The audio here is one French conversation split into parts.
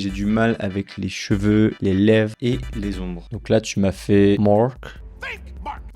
j'ai du mal avec les cheveux, les lèvres et les ombres. Donc là, tu m'as fait Mark.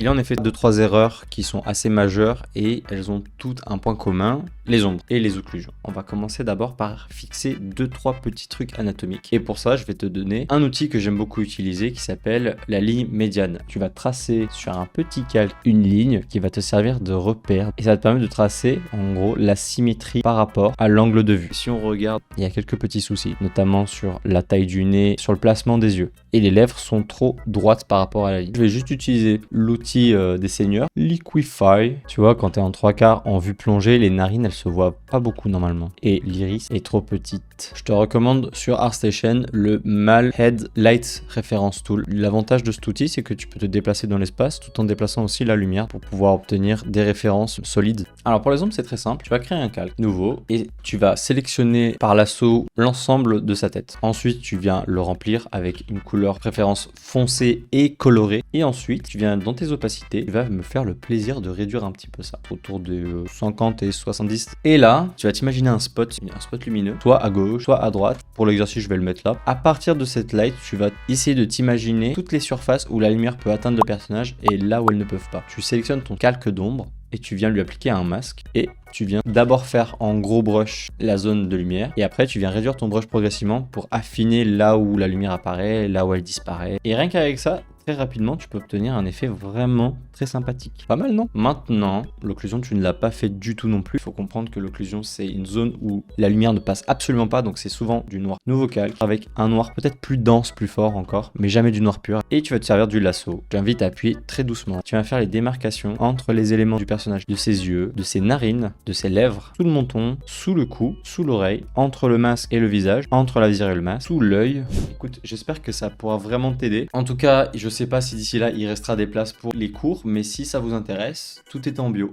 Il y a en effet 2-3 erreurs qui sont assez majeures et elles ont toutes un point commun, les ombres et les occlusions. On va commencer d'abord par fixer 2-3 petits trucs anatomiques. Et pour ça, je vais te donner un outil que j'aime beaucoup utiliser qui s'appelle la ligne médiane. Tu vas tracer sur un petit calque une ligne qui va te servir de repère et ça va te permettre de tracer en gros la symétrie par rapport à l'angle de vue. Si on regarde, il y a quelques petits soucis, notamment sur la taille du nez, sur le placement des yeux. Et les lèvres sont trop droites par rapport à la ligne. Je vais juste utiliser l'outil des seigneurs, Liquify. Tu vois, quand tu es en 3/4 en vue plongée, les narines elles se voient pas beaucoup normalement et l'iris est trop petite. Je te recommande sur ArtStation le Mal Head Light Reference Tool. L'avantage de cet outil, c'est que tu peux te déplacer dans l'espace tout en déplaçant aussi la lumière pour pouvoir obtenir des références solides. Alors pour les ombres, c'est très simple. Tu vas créer un calque nouveau et tu vas sélectionner par lasso l'ensemble de sa tête. Ensuite, tu viens le remplir avec une couleur préférence foncée et colorée. Et ensuite, tu viens dans tes opacités, tu vas me faire le plaisir de réduire un petit peu ça, autour de 50 et 70. Et là, tu vas t'imaginer un spot lumineux, soit à gauche, soit à droite. Pour l'exercice, je vais le mettre là. À partir de cette light, tu vas essayer de t'imaginer toutes les surfaces où la lumière peut atteindre le personnage et là où elles ne peuvent pas. Tu sélectionnes ton calque d'ombre et tu viens lui appliquer un masque et tu viens d'abord faire en gros brush la zone de lumière et après tu viens réduire ton brush progressivement pour affiner là où la lumière apparaît, là où elle disparaît. Et rien qu'avec ça, très rapidement, tu peux obtenir un effet vraiment très sympathique. Pas mal, non? Maintenant, l'occlusion, tu ne l'as pas fait du tout non plus. Il faut comprendre que l'occlusion, c'est une zone où la lumière ne passe absolument pas, donc c'est souvent du noir nouveau calque, avec un noir peut-être plus dense, plus fort encore, mais jamais du noir pur. Et tu vas te servir du lasso. J'invite à appuyer très doucement. Tu vas faire les démarcations entre les éléments du personnage, de ses yeux, de ses narines, de ses lèvres, sous le menton, sous le cou, sous l'oreille, entre le masque et le visage, entre la visière et le masque, sous l'œil. Écoute, j'espère que ça pourra vraiment t'aider. En tout cas, je sais pas si d'ici là il restera des places pour les cours, mais si ça vous intéresse, tout est en bio.